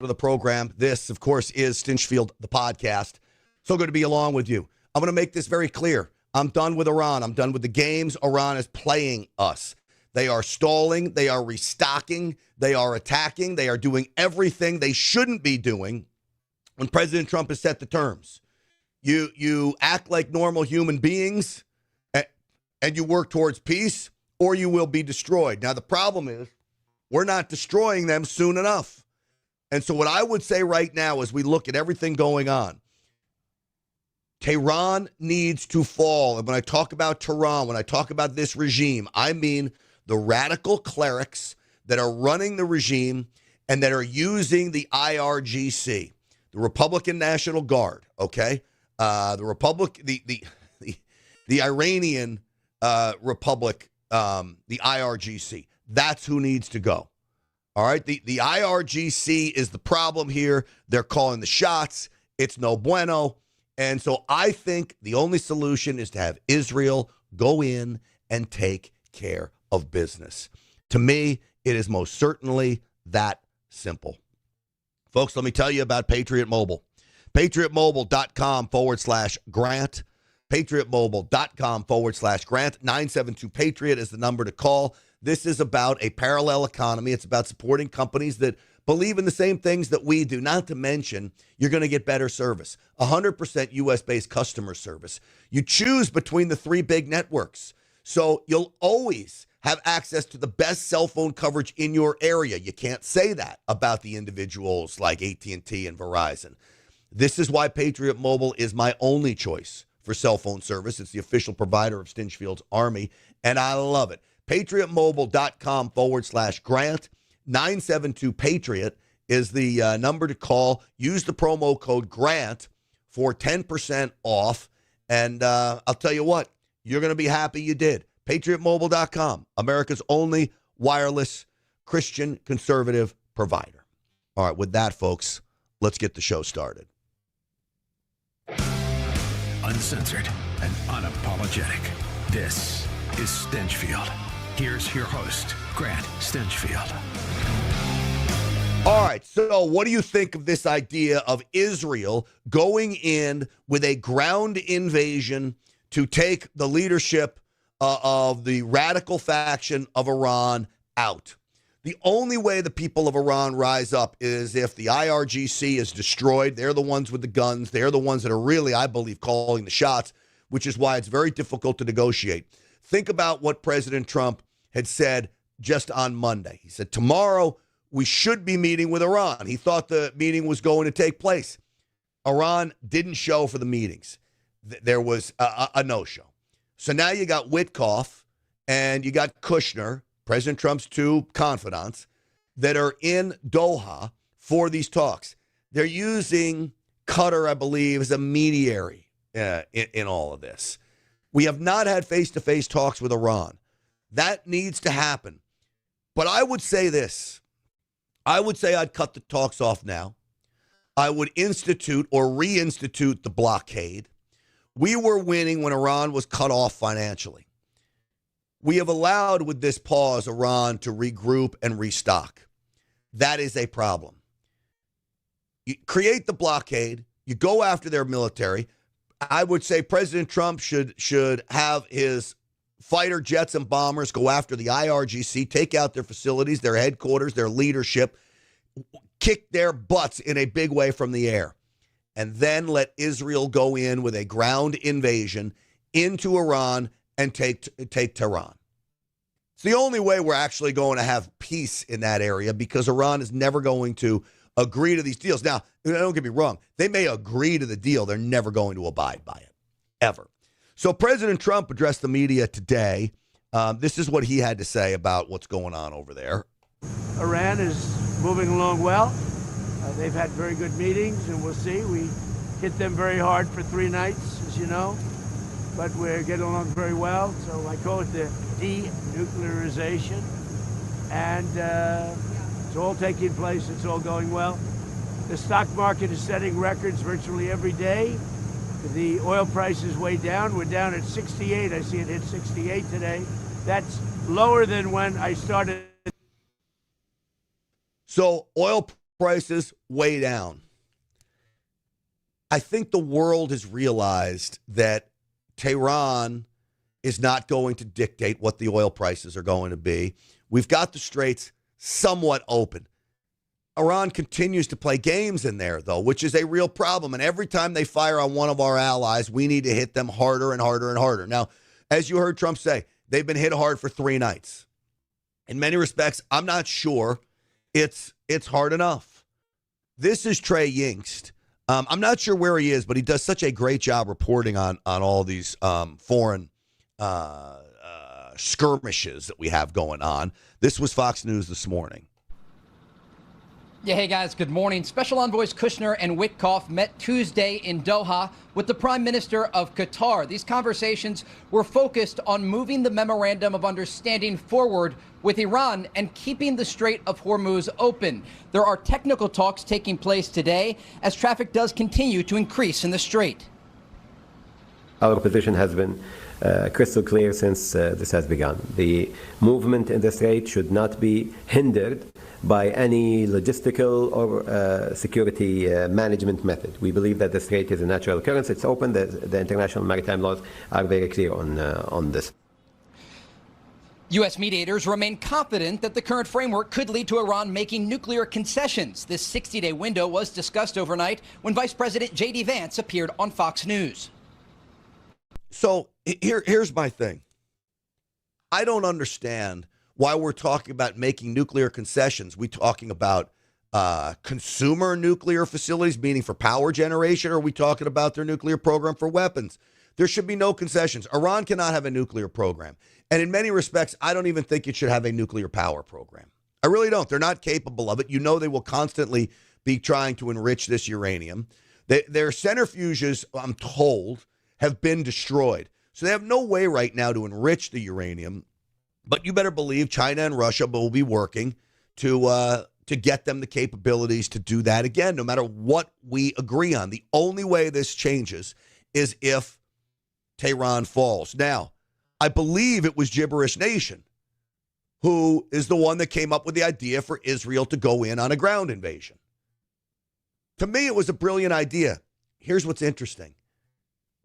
of the program. This, of course, is Stinchfield, the podcast. So good to be along with you. I'm going to make this very clear. I'm done with Iran. I'm done with the games. Iran is playing us. They are stalling. They are restocking. They are attacking. They are doing everything they shouldn't be doing when President Trump has set the terms. You act like normal human beings and you work towards peace, or you will be destroyed. Now, the problem is we're not destroying them soon enough. And so what I would say right now as we look at everything going on, Tehran needs to fall. And when I talk about Tehran, when I talk about this regime, I mean the radical clerics that are running the regime and that are using the IRGC, the Republican National Guard, okay? The Iranian Republic, the IRGC. That's who needs to go. All right, the IRGC is the problem here. They're calling the shots. It's no bueno. And so I think the only solution is to have Israel go in and take care of business. To me, it is most certainly that simple. Folks, let me tell you about Patriot Mobile. PatriotMobile.com/Grant. PatriotMobile.com/Grant. 972-PATRIOT is the number to call. This is about a parallel economy. It's about supporting companies that believe in the same things that we do, not to mention you're going to get better service, 100% U.S.-based customer service. You choose between the three big networks, so you'll always have access to the best cell phone coverage in your area. You can't say that about the individuals like AT&T and Verizon. This is why Patriot Mobile is my only choice for cell phone service. It's the official provider of Stinchfield's Army, and I love it. PatriotMobile.com/Grant. 972-PATRIOT is the number to call. Use the promo code GRANT for 10% off. And I'll tell you what, you're going to be happy you did. PatriotMobile.com, America's only wireless Christian conservative provider. All right, with that, folks, let's get the show started. Uncensored and unapologetic. This is Stinchfield. Here's your host, Grant Stinchfield. All right, so what do you think of this idea of Israel going in with a ground invasion to take the leadership of the radical faction of Iran out? The only way the people of Iran rise up is if the IRGC is destroyed. They're the ones with the guns. They're the ones that are really, I believe, calling the shots, which is why it's very difficult to negotiate. Think about what President Trump had said just on Monday. He said, tomorrow we should be meeting with Iran. He thought the meeting was going to take place. Iran didn't show for the meetings. There was a no-show. So now you got Witkoff and you got Kushner, President Trump's two confidants, that are in Doha for these talks. They're using Qatar, I believe, as a mediator in all of this. We have not had face-to-face talks with Iran. That needs to happen. But I would say this. I would say I'd cut the talks off now. I would institute or reinstitute the blockade. We were winning when Iran was cut off financially. We have allowed, with this pause, Iran to regroup and restock. That is a problem. You create the blockade. You go after their military. I would say President Trump should have his fighter jets and bombers go after the IRGC, take out their facilities, their headquarters, their leadership, kick their butts in a big way from the air, and then let Israel go in with a ground invasion into Iran and take Tehran. It's the only way we're actually going to have peace in that area, because Iran is never going to agree to these deals. Now, don't get me wrong. They may agree to the deal. They're never going to abide by it, ever. So President Trump addressed the media today. This is what he had to say about what's going on over there. Iran is moving along well. They've had very good meetings, and we'll see. We hit them very hard for 3 nights, as you know, but we're getting along very well. So I call it the denuclearization, and it's all taking place. It's all going well. The stock market is setting records virtually every day. The oil price is way down. We're down at 68. I see it hit 68 today. That's lower than when I started. So oil prices way down. I think the world has realized that Tehran is not going to dictate what the oil prices are going to be. We've got the straits somewhat open. Iran continues to play games in there, though, which is a real problem. And every time they fire on one of our allies, we need to hit them harder and harder and harder. Now, as you heard Trump say, they've been hit hard for 3 nights. In many respects, I'm not sure it's hard enough. This is Trey Yingst. I'm not sure where he is, but he does such a great job reporting on all these foreign skirmishes that we have going on. This was Fox News this morning. Yeah, hey guys, good morning. Special Envoys Kushner and Witkoff met Tuesday in Doha with the Prime Minister of Qatar. These conversations were focused on moving the Memorandum of Understanding forward with Iran and keeping the Strait of Hormuz open. There are technical talks taking place today as traffic does continue to increase in the strait. Our position has been crystal clear since this has begun. The movement in the strait should not be hindered by any logistical or security management method. We believe that the strait is a natural occurrence. It's open. The international maritime laws are very clear on this. U.S. mediators remain confident that the current framework could lead to Iran making nuclear concessions. This 60-day window was discussed overnight when Vice President J.D. Vance appeared on Fox News. So here's my thing. I don't understand why we're talking about making nuclear concessions. We talking about consumer nuclear facilities, meaning for power generation, or are we talking about their nuclear program for weapons? There should be no concessions. Iran cannot have a nuclear program. And in many respects, I don't even think it should have a nuclear power program. I really don't. They're not capable of it. You know they will constantly be trying to enrich this uranium. Their centrifuges, I'm told, have been destroyed. So they have no way right now to enrich the uranium. But you better believe China and Russia will be working to get them the capabilities to do that again, no matter what we agree on. The only way this changes is if Tehran falls. Now, I believe it was Gibberish Nation who is the one that came up with the idea for Israel to go in on a ground invasion. To me, it was a brilliant idea. Here's what's interesting.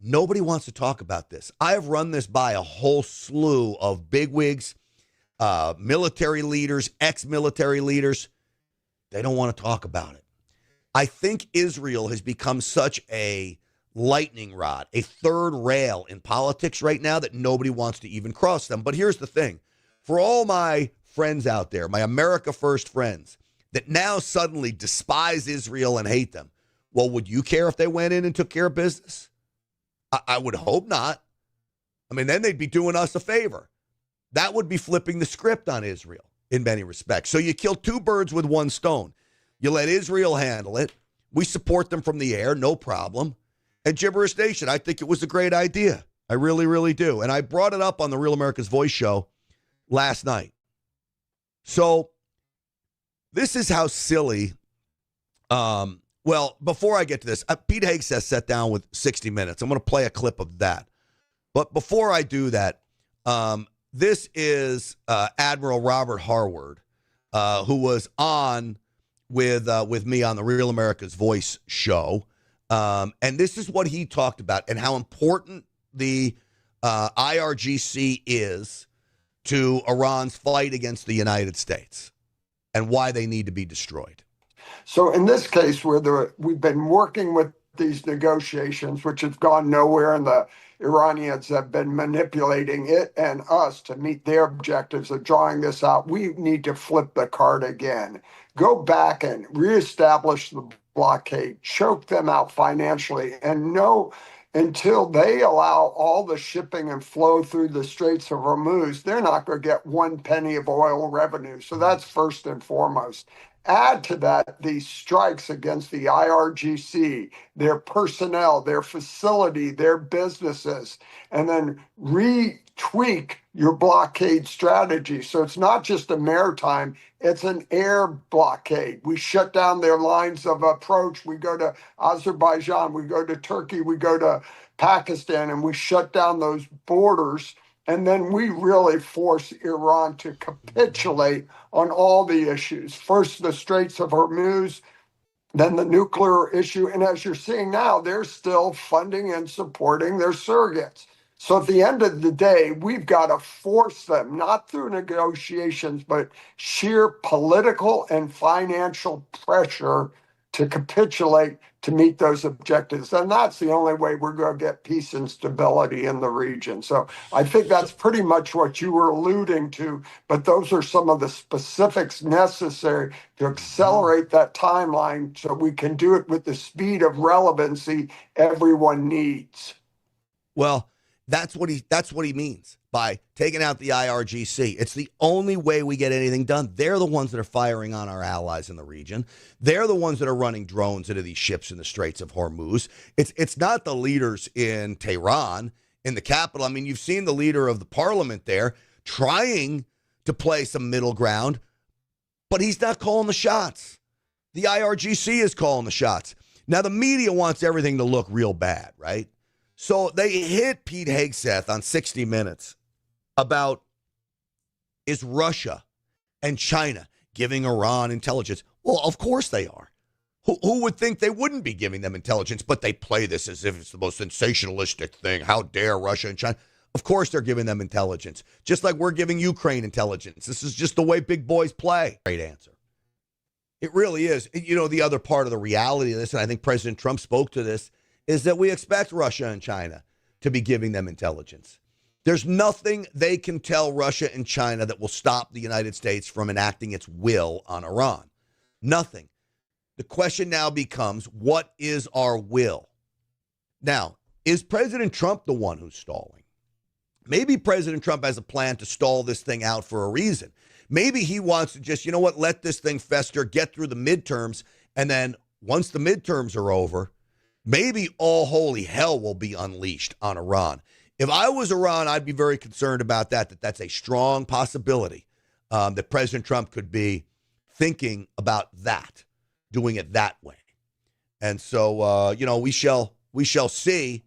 Nobody wants to talk about this. I have run this by a whole slew of bigwigs, military leaders, ex-military leaders. They don't want to talk about it. I think Israel has become such a lightning rod, a third rail in politics right now that nobody wants to even cross them. But here's the thing. For all my friends out there, my America First friends, that now suddenly despise Israel and hate them, well, would you care if they went in and took care of business? I would hope not. I mean, then they'd be doing us a favor. That would be flipping the script on Israel in many respects. So you kill 2 birds with 1 stone. You let Israel handle it. We support them from the air, no problem. And Gibberish Nation, I think it was a great idea. I really, really do. And I brought it up on the Real America's Voice show last night. So this is how silly well, before I get to this, Pete Hegseth sat down with 60 Minutes. I'm going to play a clip of that. But before I do that, this is Admiral Robert Harward, who was on with me on the Real America's Voice show. And this is what he talked about and how important the IRGC is to Iran's fight against the United States and why they need to be destroyed. So in this case, where we've been working with these negotiations, which have gone nowhere, and the Iranians have been manipulating it and us to meet their objectives of drawing this out, we need to flip the card again. Go back and reestablish the blockade, choke them out financially, and know until they allow all the shipping and flow through the Straits of Hormuz, they're not going to get 1 penny of oil revenue. So that's first and foremost. Add to that these strikes against the IRGC, their personnel, their facility, their businesses, and then retweak your blockade strategy. So it's not just a maritime, it's an air blockade. We shut down their lines of approach. We go to Azerbaijan, we go to Turkey, we go to Pakistan, and we shut down those borders And then we really force Iran to capitulate on all the issues. First, the Straits of Hormuz, then the nuclear issue. And as you're seeing now, they're still funding and supporting their surrogates. So at the end of the day, we've got to force them, not through negotiations, but sheer political and financial pressure to capitulate to meet those objectives. And that's the only way we're going to get peace and stability in the region. So I think that's pretty much what you were alluding to, but those are some of the specifics necessary to accelerate that timeline so we can do it with the speed of relevancy everyone needs. Well, that's what he means by taking out the IRGC. It's the only way we get anything done. They're the ones that are firing on our allies in the region. They're the ones that are running drones into these ships in the Straits of Hormuz. It's not the leaders in Tehran, in the capital. I mean, you've seen the leader of the parliament there trying to play some middle ground, but he's not calling the shots. The IRGC is calling the shots. Now, the media wants everything to look real bad, right? So they hit Pete Hegseth on 60 Minutes about, is Russia and China giving Iran intelligence? Well, of course they are. Who would think they wouldn't be giving them intelligence? But they play this as if it's the most sensationalistic thing. How dare Russia and China? Of course they're giving them intelligence, just like we're giving Ukraine intelligence. This is just the way big boys play. Great answer. It really is. You know, the other part of the reality of this, and I think President Trump spoke to this, is that we expect Russia and China to be giving them intelligence. There's nothing they can tell Russia and China that will stop the United States from enacting its will on Iran. Nothing. The question now becomes, what is our will? Now, is President Trump the one who's stalling? Maybe President Trump has a plan to stall this thing out for a reason. Maybe he wants to just, let this thing fester, get through the midterms, and then once the midterms are over, maybe all holy hell will be unleashed on Iran. If I was Iran, I'd be very concerned about that's a strong possibility that President Trump could be thinking about that, doing it that way. And so, we shall see.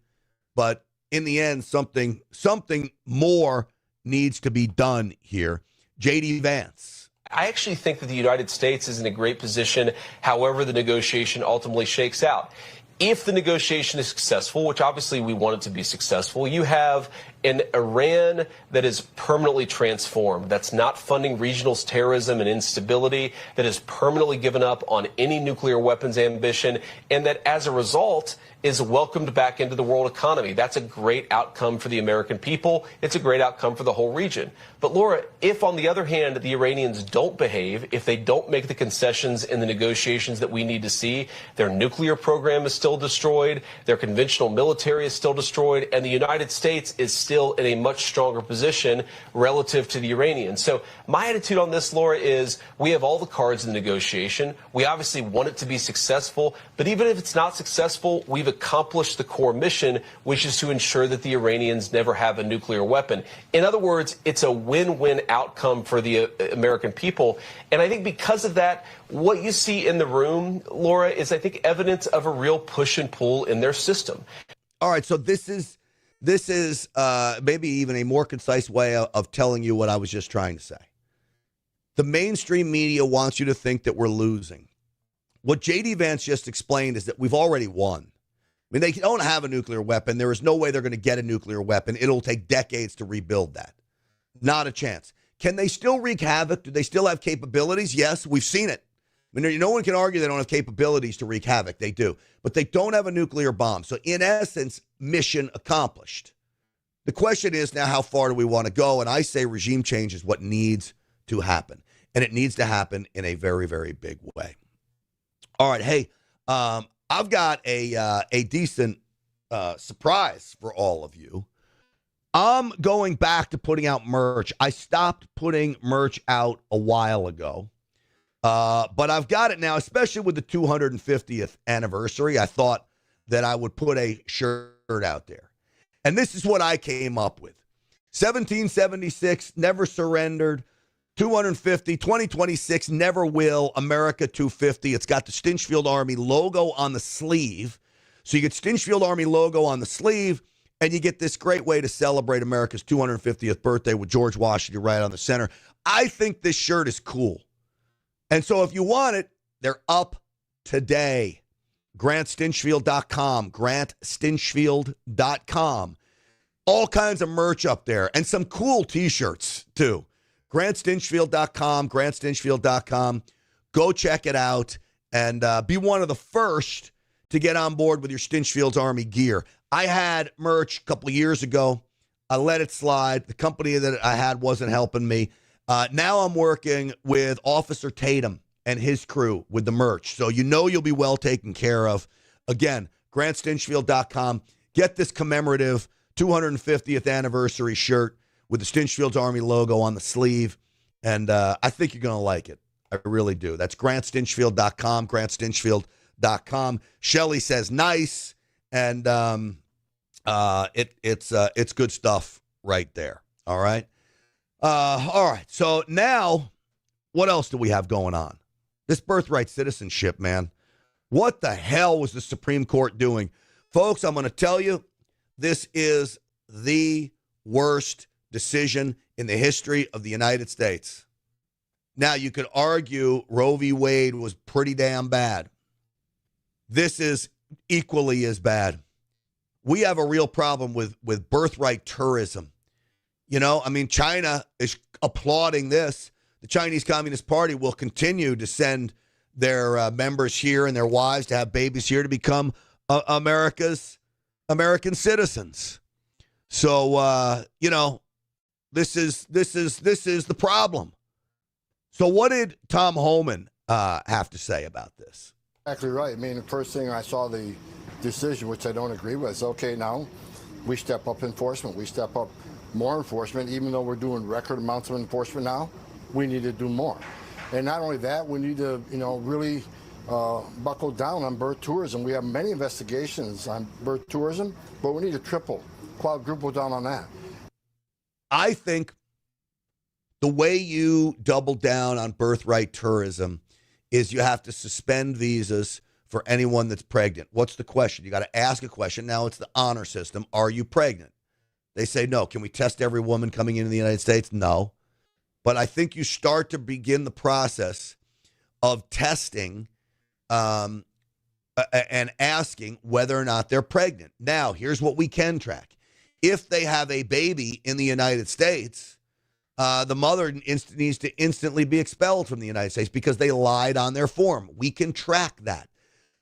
But in the end, something more needs to be done here. J.D. Vance. I actually think that the United States is in a great position, however the negotiation ultimately shakes out. If the negotiation is successful, which obviously we want it to be successful, you have an Iran that is permanently transformed, that's not funding regional terrorism and instability, that has permanently given up on any nuclear weapons ambition, and that as a result is welcomed back into the world economy. That's a great outcome for the American people. It's a great outcome for the whole region. But Laura, if on the other hand, the Iranians don't behave, if they don't make the concessions in the negotiations that we need to see, their nuclear program is still destroyed, their conventional military is still destroyed, and the United States is still in a much stronger position relative to the Iranians. So my attitude on this, Laura, is we have all the cards in the negotiation. We obviously want it to be successful, but even if it's not successful, we've accomplished the core mission, which is to ensure that the Iranians never have a nuclear weapon. In other words, it's a win-win outcome for the American people. And I think because of that, what you see in the room, Laura, is I think evidence of a real push and pull in their system. All right, so this is maybe even a more concise way of telling you what I was just trying to say. The mainstream media wants you to think that we're losing. What J.D. Vance just explained is that we've already won. I mean, they don't have a nuclear weapon. There is no way they're going to get a nuclear weapon. It'll take decades to rebuild that. Not a chance. Can they still wreak havoc? Do they still have capabilities? Yes, we've seen it. I mean, no one can argue they don't have capabilities to wreak havoc. They do. But they don't have a nuclear bomb. So in essence, mission accomplished. The question is now, how far do we want to go? And I say regime change is what needs to happen. And it needs to happen in a very, very big way. All right. Hey, I've got a decent surprise for all of you. I'm going back to putting out merch. I stopped putting merch out a while ago. But I've got it now, especially with the 250th anniversary. I thought that I would put a shirt out there. And this is what I came up with. 1776, never surrendered. 250, 2026, never will. America 250. It's got the Stinchfield Army logo on the sleeve. So you get Stinchfield Army logo on the sleeve, And you get this great way to celebrate America's 250th birthday with George Washington right on the center. I think this shirt is cool. And so if you want it, they're up today. GrantStinchfield.com. GrantStinchfield.com. All kinds of merch up there and some cool T-shirts too. GrantStinchfield.com. GrantStinchfield.com. Go check it out and be one of the first to get on board with your Stinchfield's Army gear. I had merch a couple of years ago. I let it slide. The company that I had wasn't helping me. Now I'm working with Officer Tatum and his crew with the merch. So you know you'll be well taken care of. Again, GrantStinchfield.com. Get this commemorative 250th anniversary shirt with the Stinchfield's Army logo on the sleeve. And I think you're going to like it. I really do. That's GrantStinchfield.com, GrantStinchfield.com. Shelley says nice. And it's good stuff right there. All right. All right. So now, what else do we have going on? This birthright citizenship, man. What the hell was the Supreme Court doing? Folks, I'm going to tell you, this is the worst decision in the history of the United States. Now, you could argue Roe v. Wade was pretty damn bad. This is equally as bad. We have a real problem with birthright tourism. You know, I mean, China is applauding this. The Chinese Communist Party will continue to send their members here and their wives to have babies here to become American citizens. So, you know, this is the problem. So what did Tom Homan have to say about this? Exactly right. I mean, the first thing I saw the decision, which I don't agree with, is okay, now we step up enforcement. We step up more enforcement. Even though we're doing record amounts of enforcement now, we need to do more. And not only that, we need to, you know, really buckle down on birth tourism. We have many investigations on birth tourism, but we need to quadruple down on that. I think the way you double down on birthright tourism is you have to suspend visas for anyone that's pregnant. What's the question? You got to ask a question. Now it's the honor system. Are you pregnant? They say no. Can we test every woman coming into the United States? No. But I think you start to begin the process of testing and asking whether or not they're pregnant. Now, here's what we can track. If they have a baby in the United States, the mother needs to instantly be expelled from the United States because they lied on their form. We can track that.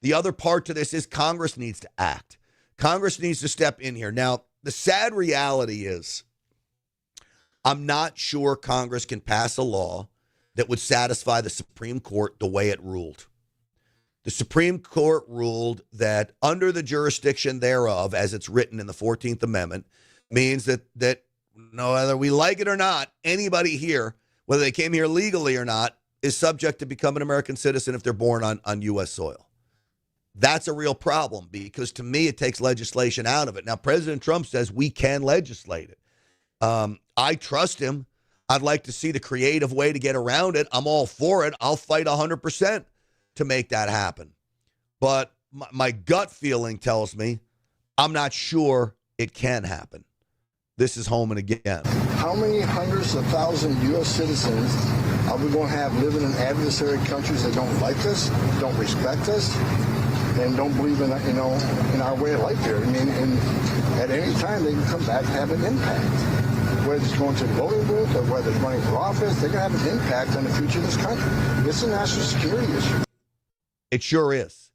The other part to this is Congress needs to act. Congress needs to step in here. Now, the sad reality is I'm not sure Congress can pass a law that would satisfy the Supreme Court the way it ruled. The Supreme Court ruled that under the jurisdiction thereof, as it's written in the 14th Amendment, means that no, whether we like it or not, anybody here, whether they came here legally or not, is subject to become an American citizen if they're born on U.S. soil. That's a real problem because to me, it takes legislation out of it. Now, President Trump says we can legislate it. I trust him. I'd like to see the creative way to get around it. I'm all for it. I'll fight 100% to make that happen. But my gut feeling tells me I'm not sure it can happen. This is Homan again. How many hundreds of thousands of U.S. citizens are we going to have living in adversary countries that don't like us, don't respect us, and don't believe in, you know, in our way of life here? I mean, at any time they can come back and have an impact. Whether it's going to the voting booth or whether it's running for office, they're going to have an impact on the future of this country. It's a national security issue. It sure is.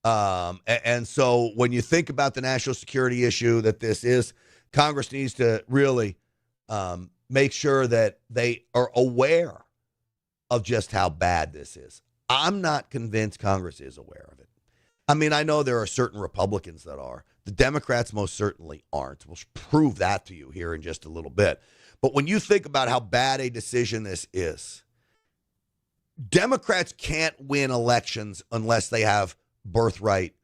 And so when you think about the national security issue that this is, Congress needs to really make sure that they are aware of just how bad this is. I'm not convinced Congress is aware of it. I mean, I know there are certain Republicans that are. The Democrats most certainly aren't. We'll prove that to you here in just a little bit. But when you think about how bad a decision this is, Democrats can't win elections unless they have birthright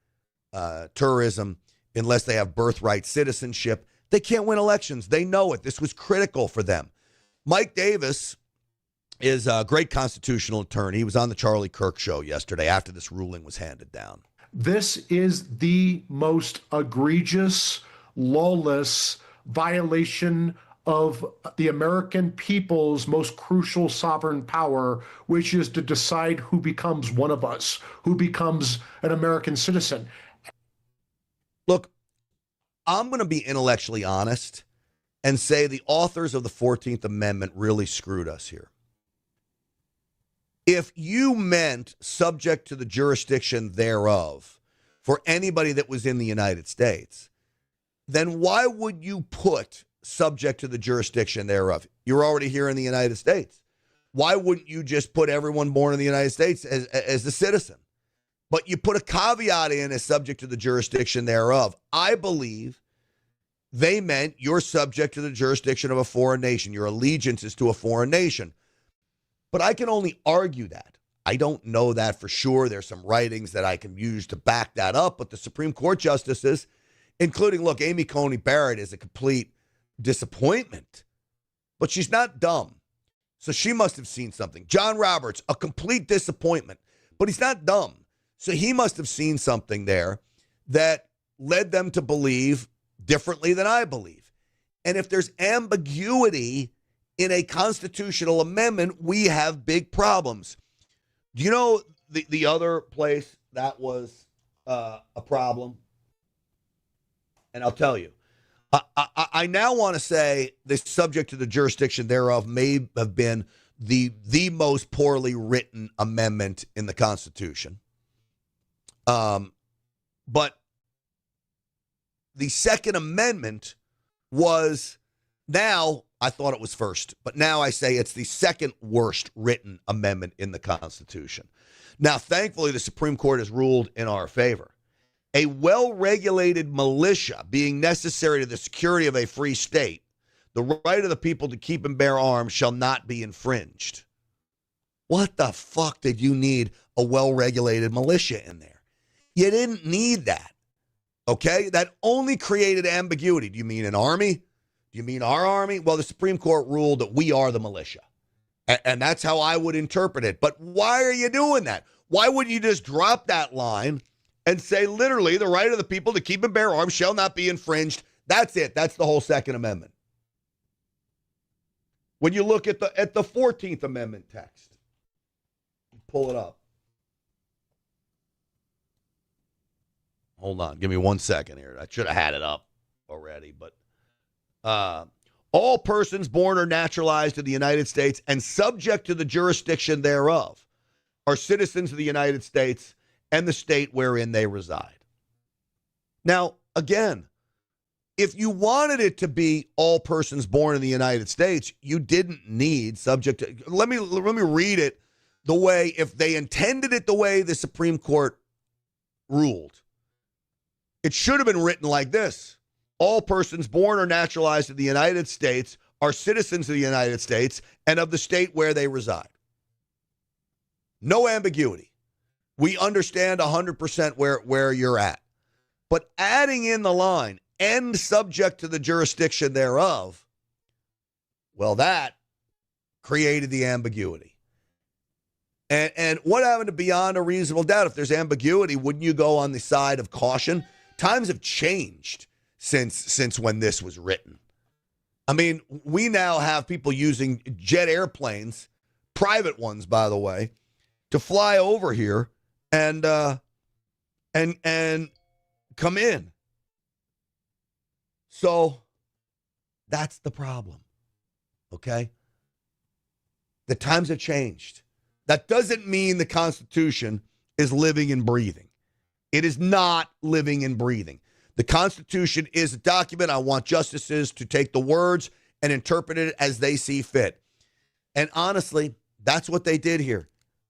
tourism, unless they have birthright citizenship. They can't win elections. They know it. This was critical for them. Mike Davis is a great constitutional attorney. He was on the Charlie Kirk show yesterday after this ruling was handed down. This is the most egregious, lawless violation of the American people's most crucial sovereign power, which is to decide who becomes one of us, who becomes an American citizen. Look, I'm going to be intellectually honest and say the authors of the 14th Amendment really screwed us here. If you meant subject to the jurisdiction thereof for anybody that was in the United States, then why would you put subject to the jurisdiction thereof? You're already here in the United States. Why wouldn't you just put everyone born in the United States as a citizen? But you put a caveat in as subject to the jurisdiction thereof. I believe they meant you're subject to the jurisdiction of a foreign nation. Your allegiance is to a foreign nation. But I can only argue that. I don't know that for sure. There's some writings that I can use to back that up. But the Supreme Court justices, including, look, Amy Coney Barrett is a complete disappointment. But she's not dumb. So she must have seen something. John Roberts, a complete disappointment. But he's not dumb. So he must have seen something there that led them to believe differently than I believe. And if there's ambiguity in a constitutional amendment, we have big problems. Do you know the other place that was a problem? And I'll tell you. I now want to say the subject to the jurisdiction thereof may have been the most poorly written amendment in the Constitution. But the Second Amendment was, now I thought it was first, but now I say it's the second worst written amendment in the Constitution. Now, thankfully, the Supreme Court has ruled in our favor. A well-regulated militia being necessary to the security of a free state, the right of the people to keep and bear arms shall not be infringed. What the fuck did you need a well-regulated militia in there? You didn't need that, okay? That only created ambiguity. Do you mean an army? Do you mean our army? Well, the Supreme Court ruled that we are the militia, and that's how I would interpret it. But why are you doing that? Why wouldn't you just drop that line and say literally the right of the people to keep and bear arms shall not be infringed? That's it. That's the whole Second Amendment. When you look at the 14th Amendment text, pull it up. Hold on. Give me 1 second here. I should have had it up already, but all persons born or naturalized in the United States and subject to the jurisdiction thereof are citizens of the United States and the state wherein they reside. Now, again, if you wanted it to be all persons born in the United States, you didn't need subject to. Let me read it the way, if they intended it the way the Supreme Court ruled. It should have been written like this. All persons born or naturalized in the United States are citizens of the United States and of the state where they reside. No ambiguity. We understand 100% where you're at. But adding in the line, and subject to the jurisdiction thereof, well, that created the ambiguity. And what happened to beyond a reasonable doubt? If there's ambiguity, wouldn't you go on the side of caution? Times have changed since when this was written. I mean, we now have people using jet airplanes, private ones, by the way, to fly over here and come in. So that's the problem. Okay? The times have changed. That doesn't mean the Constitution is living and breathing. It is not living and breathing. The Constitution is a document. I want justices to take the words and interpret it as they see fit. And honestly, that's what they did here.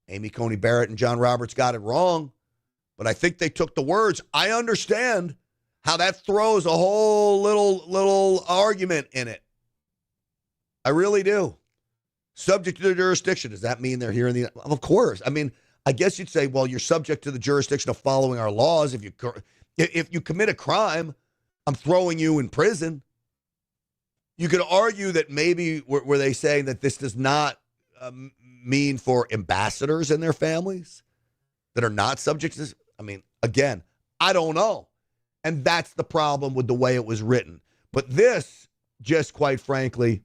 Amy Coney Barrett and John Roberts got it wrong, but I think they took the words. I understand how that throws a whole little argument in it. I really do. Subject to the jurisdiction. Does that mean they're here in the... Of course. I mean, I guess you'd say, well, you're subject to the jurisdiction of following our laws. If you commit a crime, I'm throwing you in prison. You could argue that maybe were they saying that this does not mean for ambassadors and their families that are not subject to this? I mean, again, I don't know. And that's the problem with the way it was written. But this, just quite frankly,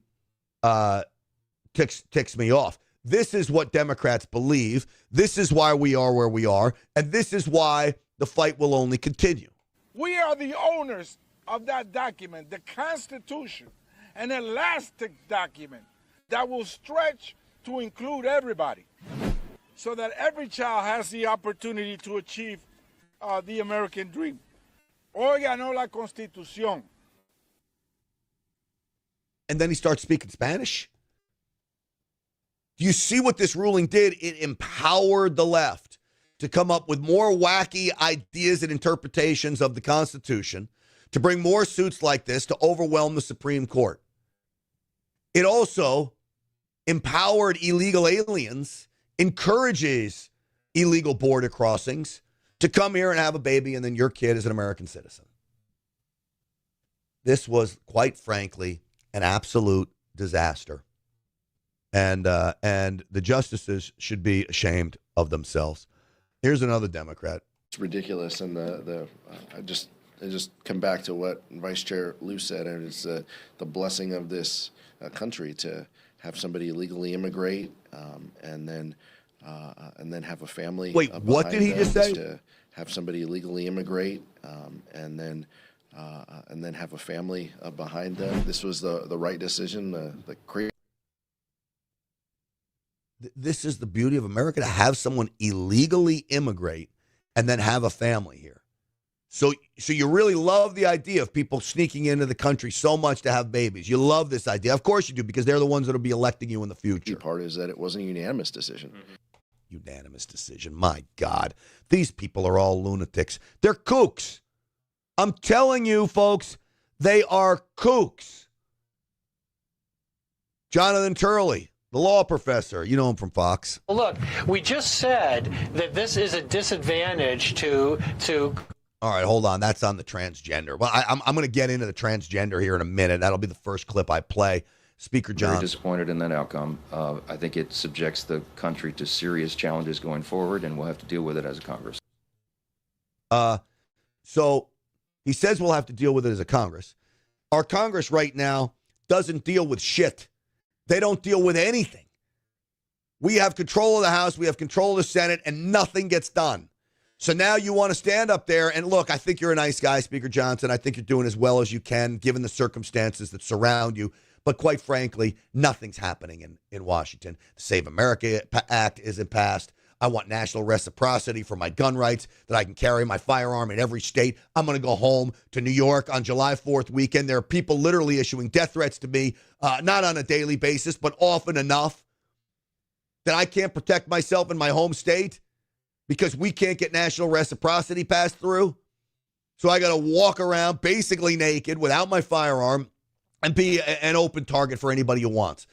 ticks me off. This is what Democrats believe. This is why we are where we are. And this is why the fight will only continue. We are the owners of that document, the Constitution, an elastic document that will stretch to include everybody so that every child has the opportunity to achieve the American dream. Hoy ganó la Constitución. And then he starts speaking Spanish. Do you see what this ruling did? It empowered the left to come up with more wacky ideas and interpretations of the Constitution, to bring more suits like this, to overwhelm the Supreme Court. It also empowered illegal aliens, encourages illegal border crossings to come here and have a baby, and then your kid is an American citizen. This was, quite frankly, an absolute disaster. And the justices should be ashamed of themselves. Here's another Democrat. It's ridiculous, and I just come back to what Vice Chair Lou said, and it's the blessing of this country to have somebody illegally immigrate and then have a family. Wait, what did he just say? To have somebody illegally immigrate and then have a family behind them. This was the right decision. This is the beauty of America, to have someone illegally immigrate and then have a family here. So you really love the idea of people sneaking into the country so much to have babies. You love this idea. Of course you do, because they're the ones that will be electing you in the future. The part is that it wasn't a unanimous decision. Unanimous decision. My God. These people are all lunatics. They're kooks. I'm telling you, folks, they are kooks. Jonathan Turley, the law professor. You know him from Fox. Well, look, we just said that this is a disadvantage to. All right, hold on. That's on the transgender. Well, I'm going to get into the transgender here in a minute. That'll be the first clip I play. Speaker Johnson. Very disappointed in that outcome. I think it subjects the country to serious challenges going forward, and we'll have to deal with it as a Congress. So he says we'll have to deal with it as a Congress. Our Congress right now doesn't deal with shit. They don't deal with anything. We have control of the House. We have control of the Senate, and nothing gets done. So now you want to stand up there and look, I think you're a nice guy, Speaker Johnson. I think you're doing as well as you can given the circumstances that surround you. But quite frankly, nothing's happening in Washington. The Save America Act isn't passed. I want national reciprocity for my gun rights, that I can carry my firearm in every state. I'm going to go home to New York on July 4th weekend. There are people literally issuing death threats to me, not on a daily basis, but often enough that I can't protect myself in my home state because we can't get national reciprocity passed through. So I got to walk around basically naked without my firearm and be an open target for anybody who wants.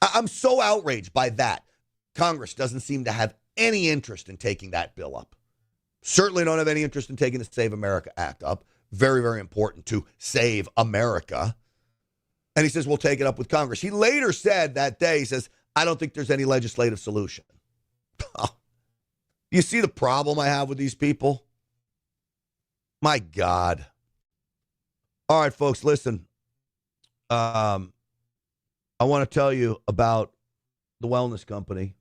I'm so outraged by that. Congress doesn't seem to have any interest in taking that bill up. Certainly don't have any interest in taking the Save America Act up. Very, very important to save America. And he says, we'll take it up with Congress. He later said that day, he says, I don't think there's any legislative solution. You see the problem I have with these people? My God. All right, folks, listen. I want to tell you about the wellness company.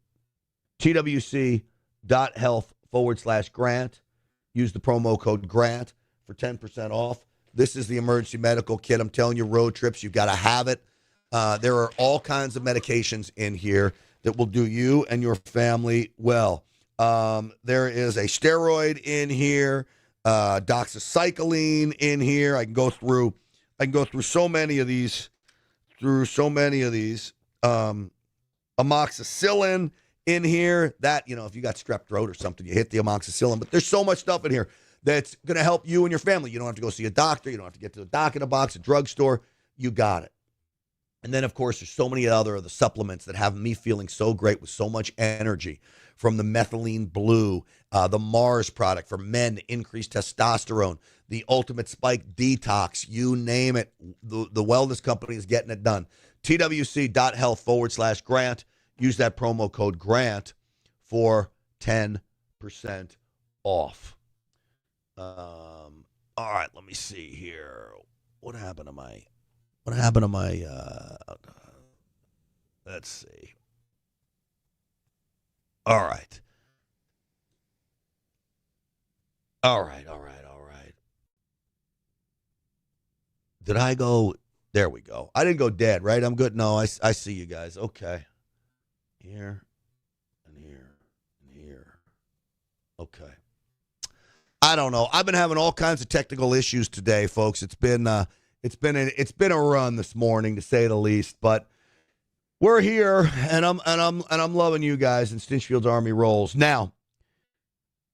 TWC.health/grant. Use the promo code GRANT for 10% off. This is the emergency medical kit. I'm telling you, road trips, you've got to have it. There are all kinds of medications in here that will do you and your family well. There is a steroid in here, doxycycline in here. I can go through so many of these. Amoxicillin in here. That, if you got strep throat or something, you hit the amoxicillin. But there's so much stuff in here that's going to help you and your family. You don't have to go see a doctor. You don't have to get to the doc in a box, a drugstore. You got it. And then, of course, there's so many other of the supplements that have me feeling so great with so much energy, from the methylene blue, the Mars product for men to increase testosterone, the Ultimate Spike Detox, you name it. The wellness company is getting it done. TWC.health/grant. Use that promo code GRANT for 10% off. All right, let me see here. What happened to my let's see. All right. Did I go? There we go. I didn't go dead, right? I'm good. No, I see you guys. Okay. Here and here and here. Okay. I don't know. I've been having all kinds of technical issues today, folks. It's been a run this morning, to say the least. But we're here, and I'm loving you guys in Stinchfield's Army Rolls. Now,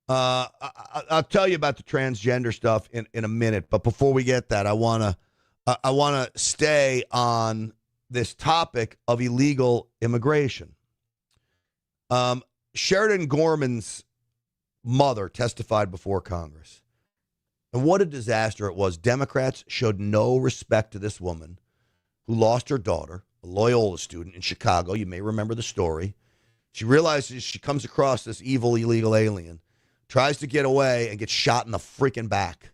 I'll tell you about the transgender stuff in a minute. But before we get that, I wanna stay on this topic of illegal immigration. Sheridan Gorman's mother testified before Congress. And what a disaster it was. Democrats showed no respect to this woman who lost her daughter, a Loyola student in Chicago. You may remember the story. She realizes she comes across this evil, illegal alien, tries to get away, and gets shot in the freaking back.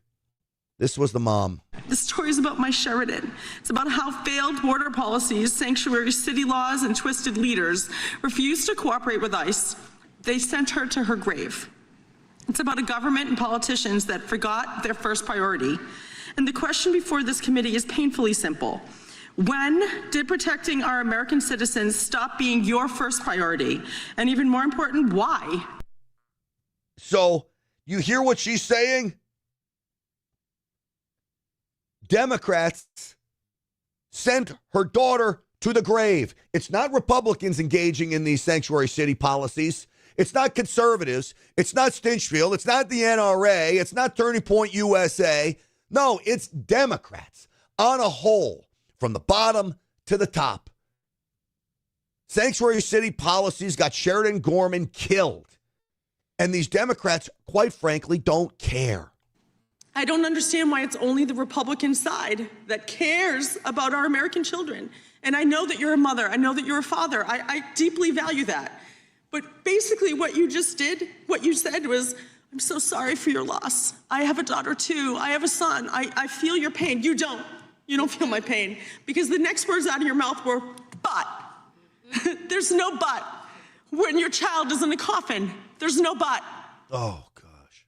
This was the mom. The story is about my Sheridan. It's about how failed border policies, sanctuary city laws, and twisted leaders refused to cooperate with ICE. They sent her to her grave. It's about a government and politicians that forgot their first priority. And the question before this committee is painfully simple. When did protecting our American citizens stop being your first priority? And even more important, why? So, you hear what she's saying? Democrats sent her daughter to the grave. It's not Republicans engaging in these sanctuary city policies. It's not conservatives. It's not Stinchfield. It's not the NRA. It's not Turning Point USA. No, it's Democrats on a whole, from the bottom to the top. Sanctuary city policies got Sheridan Gorman killed. And these Democrats, quite frankly, don't care. I don't understand why it's only the Republican side that cares about our American children. And I know that you're a mother. I know that you're a father. I deeply value that. But basically what you just did, what you said was, I'm so sorry for your loss. I have a daughter too. I have a son. I feel your pain. You don't. You don't feel my pain. Because the next words out of your mouth were, but. There's no but. When your child is in a coffin, there's no but. Oh, gosh.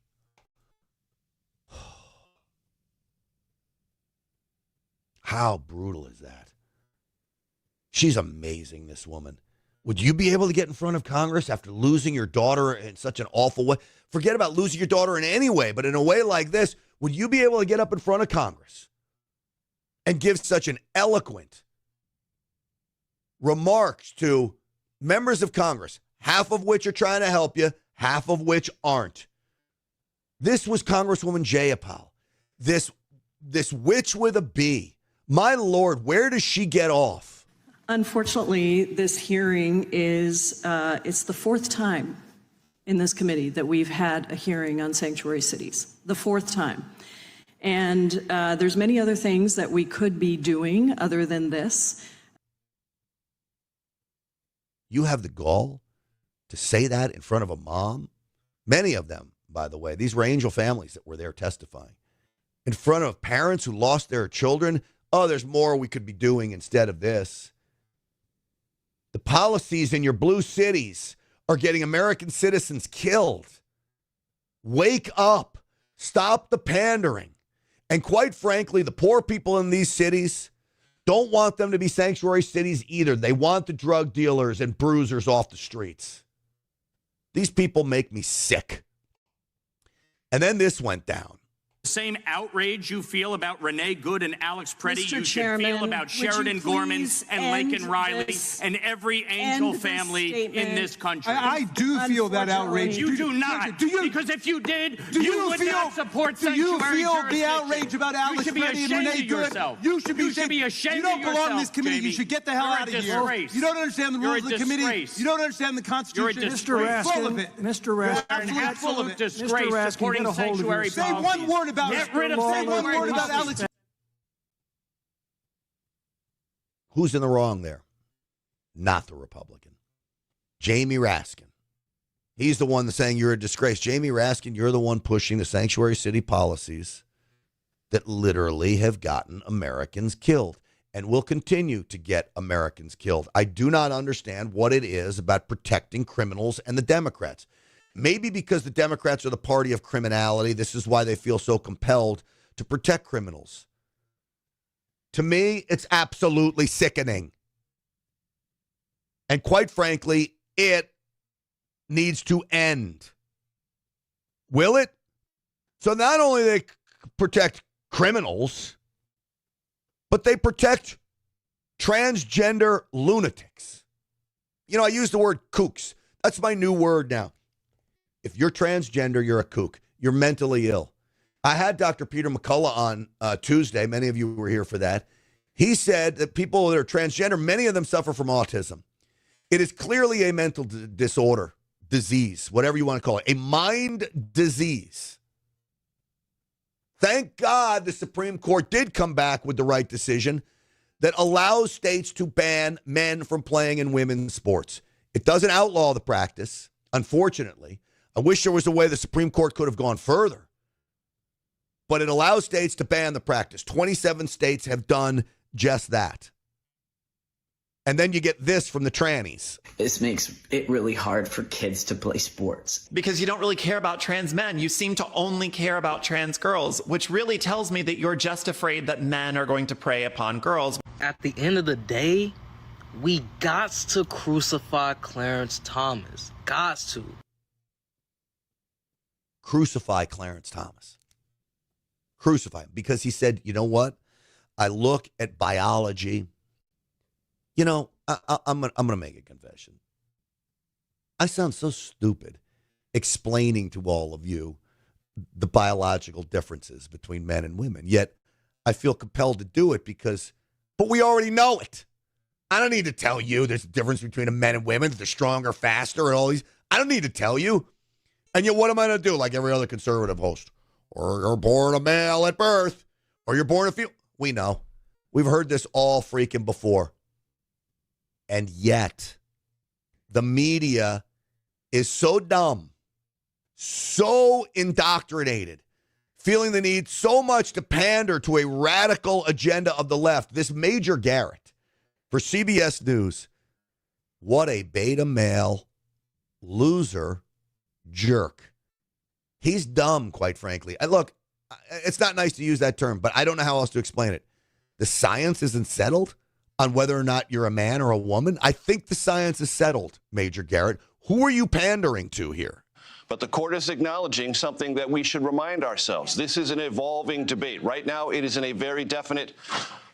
How brutal is that? She's amazing, this woman. Would you be able to get in front of Congress after losing your daughter in such an awful way? Forget about losing your daughter in any way, but in a way like this, would you be able to get up in front of Congress and give such an eloquent remarks to members of Congress, half of which are trying to help you, half of which aren't? This was Congresswoman Jayapal, this witch with a B. My Lord, where does she get off? Unfortunately, this hearing is, it's the fourth time in this committee that we've had a hearing on sanctuary cities, the fourth time. And there's many other things that we could be doing other than this. You have the gall to say that in front of a mom? Many of them, by the way. These were angel families that were there testifying. In front of parents who lost their children. Oh, there's more we could be doing instead of this. The policies in your blue cities are getting American citizens killed. Wake up. Stop the pandering. And quite frankly, the poor people in these cities don't want them to be sanctuary cities either. They want the drug dealers and bruisers off the streets. These people make me sick. And then this went down. The same outrage you feel about Renee Good and Alex Preddy, you should feel about Sheridan Gorman and Laken Riley and every angel family in this country. I do feel that outrage. You do not. Because if you did, you would not support sanctuary jurisdiction. Do you feel the outrage about Alex Preddy and Renee Good? You should be ashamed. You don't belong in this committee. You should get the hell out of here. You don't understand the rules of the committee. You don't understand the Constitution. You're a disgrace. Full of it. Mr. Raskin, full of disgrace supporting sanctuary policies. Say one word about Get rid of sanctuary Alex. Who's in the wrong there? Not the Republican. Jamie Raskin. He's the one that's saying you're a disgrace. Jamie Raskin, you're the one pushing the sanctuary city policies that literally have gotten Americans killed and will continue to get Americans killed. I do not understand what it is about protecting criminals and the Democrats. Maybe because the Democrats are the party of criminality, this is why they feel so compelled to protect criminals. To me, it's absolutely sickening. And quite frankly, it needs to end. Will it? So not only they protect criminals, but they protect transgender lunatics. You know, I use the word kooks. That's my new word now. If you're transgender, you're a kook. You're mentally ill. I had Dr. Peter McCullough on Tuesday. Many of you were here for that. He said that people that are transgender, many of them suffer from autism. It is clearly a mental disorder, disease, whatever you want to call it, a mind disease. Thank God the Supreme Court did come back with the right decision that allows states to ban men from playing in women's sports. It doesn't outlaw the practice, unfortunately. I wish there was a way the Supreme Court could have gone further. But it allows states to ban the practice. 27 states have done just that. And then you get this from the trannies. This makes it really hard for kids to play sports. Because you don't really care about trans men. You seem to only care about trans girls, which really tells me that you're just afraid that men are going to prey upon girls. At the end of the day, we got to crucify Clarence Thomas. Got to. Crucify Clarence Thomas. Crucify him. Because he said, you know what? I look at biology. You know, I'm going to make a confession. I sound so stupid explaining to all of you the biological differences between men and women. Yet I feel compelled to do it but we already know it. I don't need to tell you there's a difference between a men and women. They're stronger, faster, and all these. I don't need to tell you. And yet what am I going to do like every other conservative host? Or you're born a male at birth, or you're born a female. We know. We've heard this all freaking before. And yet, the media is so dumb, so indoctrinated, feeling the need so much to pander to a radical agenda of the left. This Major Garrett for CBS News, what a beta male loser jerk. He's dumb, quite frankly. Look, it's not nice to use that term, but I don't know how else to explain it. The science isn't settled on whether or not you're a man or a woman. I think the science is settled, Major Garrett. Who are you pandering to here? But the court is acknowledging something that we should remind ourselves. This is an evolving debate. Right now, it is in a very definite,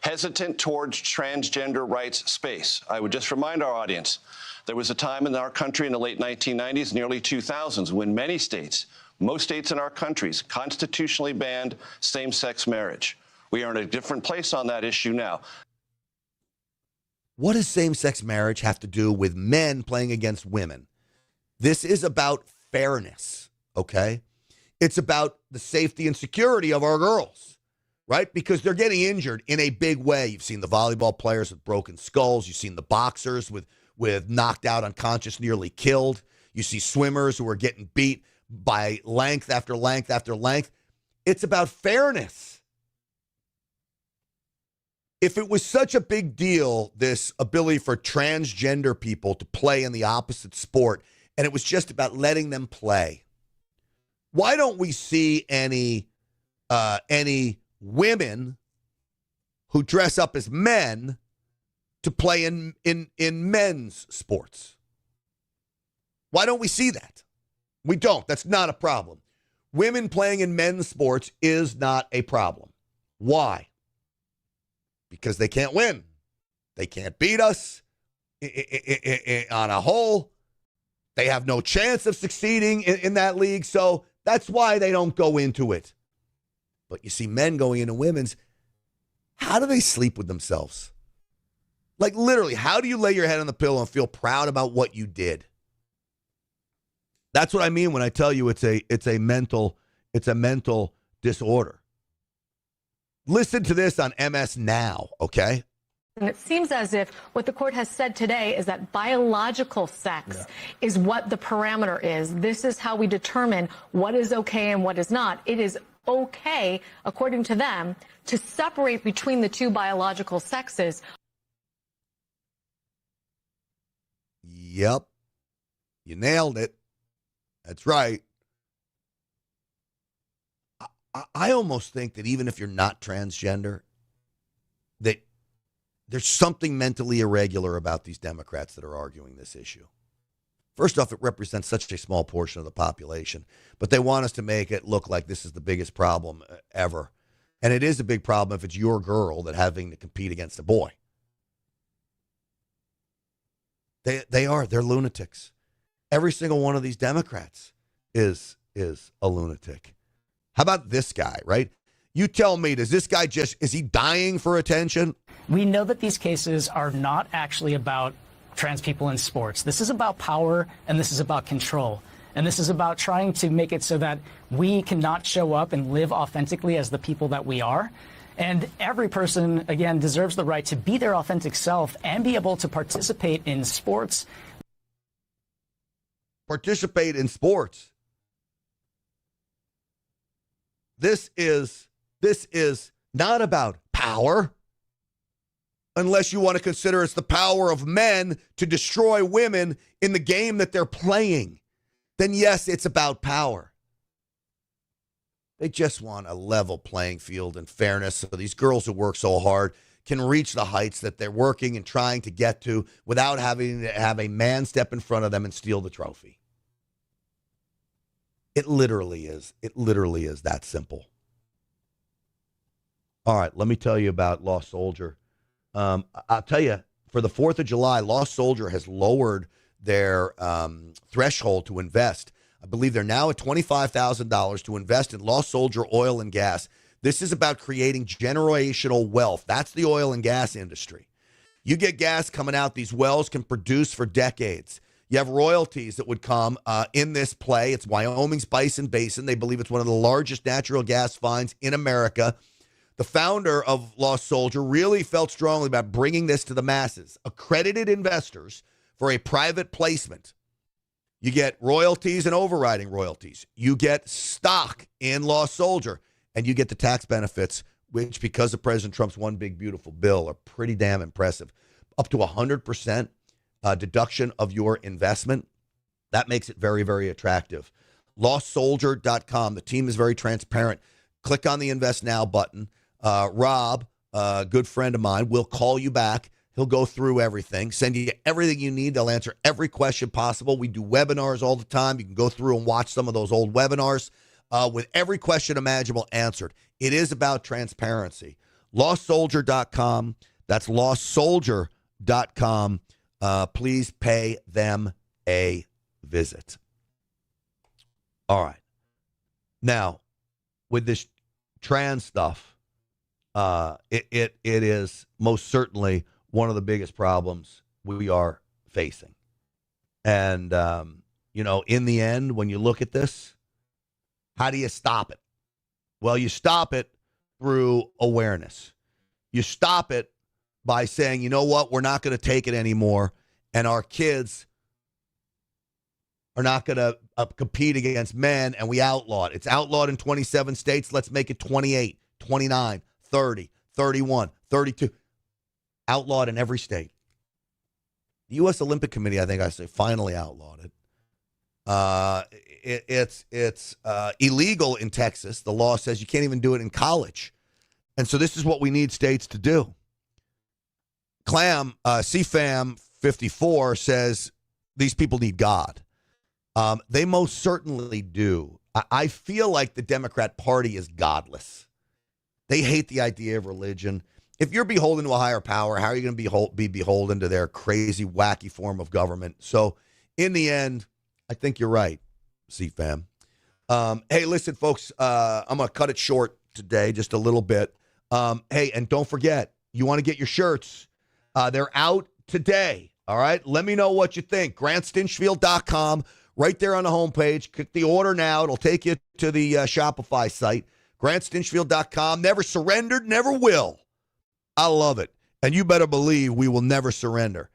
hesitant towards transgender rights space. I would just remind our audience, there was a time in our country in the late 1990s and early 2000s when many states, most states in our countries, constitutionally banned same-sex marriage. We are in a different place on that issue now. What does same-sex marriage have to do with men playing against women? This is about fairness, okay? It's about the safety and security of our girls, right? Because they're getting injured in a big way. You've seen the volleyball players with broken skulls. You've seen the boxers with knocked out, unconscious, nearly killed. You see swimmers who are getting beat by length after length after length. It's about fairness. If it was such a big deal, this ability for transgender people to play in the opposite sport, and it was just about letting them play, why don't we see any women who dress up as men to play in men's sports? Why don't we see that? We don't. That's not a problem. Women playing in men's sports is not a problem. Why? Because they can't win. They can't beat us on a whole. They have no chance of succeeding in that league, so that's why they don't go into it. But you see men going into women's, how do they sleep with themselves? Like literally, how do you lay your head on the pillow and feel proud about what you did? That's what I mean when I tell you it's a mental disorder. Listen to this on MS Now, okay? And it seems as if what the court has said today is that biological sex is what the parameter is. This is how we determine what is okay and what is not. It is okay, according to them, to separate between the two biological sexes. Yep. You nailed it. That's right. I almost think that even if you're not transgender, that there's something mentally irregular about these Democrats that are arguing this issue. First off, it represents such a small portion of the population, but they want us to make it look like this is the biggest problem ever. And it is a big problem if it's your girl that having to compete against a boy. They're lunatics. Every single one of these Democrats is a lunatic. How about this guy, right? You tell me, does this guy is he dying for attention? We know that these cases are not actually about trans people in sports. This is about power, and this is about control. And this is about trying to make it so that we cannot show up and live authentically as the people that we are. And every person, again, deserves the right to be their authentic self and be able to participate in sports. Participate in sports. This is not about power, unless you want to consider it's the power of men to destroy women in the game that they're playing. Then yes, it's about power. They just want a level playing field and fairness so these girls who work so hard can reach the heights that they're working and trying to get to without having to have a man step in front of them and steal the trophy. It literally is. It literally is that simple. All right, let me tell you about Lost Soldier. I'll tell you, for the 4th of July, Lost Soldier has lowered their threshold to invest. I believe they're now at $25,000 to invest in Lost Soldier oil and gas. This is about creating generational wealth. That's the oil and gas industry. You get gas coming out, these wells can produce for decades. You have royalties that would come in this play. It's Wyoming's Bison Basin. They believe it's one of the largest natural gas finds in America. The founder of Lost Soldier really felt strongly about bringing this to the masses. Accredited investors for a private placement. You get royalties and overriding royalties. You get stock in Lost Soldier, and you get the tax benefits, which, because of President Trump's one big beautiful bill, are pretty damn impressive. Up to 100% deduction of your investment. That makes it very, very attractive. LostSoldier.com. The team is very transparent. Click on the Invest Now button. Rob, a good friend of mine, will call you back. He'll go through everything, send you everything you need. They'll answer every question possible. We do webinars all the time. You can go through and watch some of those old webinars with every question imaginable answered. It is about transparency. LostSoldier.com. That's LostSoldier.com. Please pay them a visit. All right. Now, with this trans stuff, it is most certainly one of the biggest problems we are facing. And, in the end, when you look at this, how do you stop it? Well, you stop it through awareness. You stop it by saying, you know what, we're not going to take it anymore, and our kids are not going to compete against men, and we outlaw it. It's outlawed in 27 states. Let's make it 28, 29, 30, 31, 32. Outlawed in every state. The U.S. Olympic Committee, I think I say, finally outlawed it. It's illegal in Texas. The law says you can't even do it in college. And so this is what we need states to do. CFAM 54 says these people need God. They most certainly do. I feel like the Democrat Party is godless. They hate the idea of religion. If you're beholden to a higher power, how are you going to be beholden to their crazy, wacky form of government? So in the end, I think you're right, CFAM. Hey, listen, folks, I'm going to cut it short today just a little bit. Hey, and don't forget, you want to get your shirts. They're out today, all right? Let me know what you think. GrantStinchfield.com, right there on the homepage. Click the order now. It'll take you to the Shopify site. GrantStinchfield.com. Never surrendered, never will. I love it. And you better believe we will never surrender.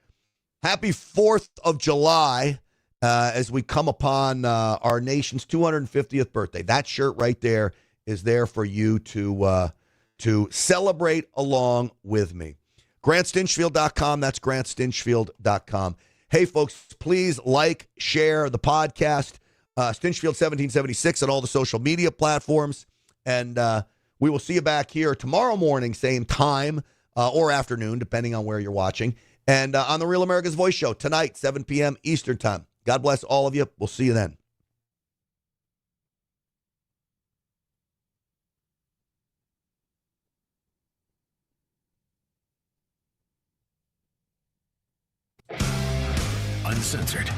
Happy 4th of July as we come upon our nation's 250th birthday. That shirt right there is there for you to celebrate along with me. GrantStinchfield.com. That's GrantStinchfield.com. Hey, folks, please like, share the podcast, Stinchfield 1776 on all the social media platforms. And we will see you back here tomorrow morning, same time or afternoon, depending on where you're watching. And on the Real America's Voice show tonight, 7 p.m. Eastern time. God bless all of you. We'll see you then. Uncensored,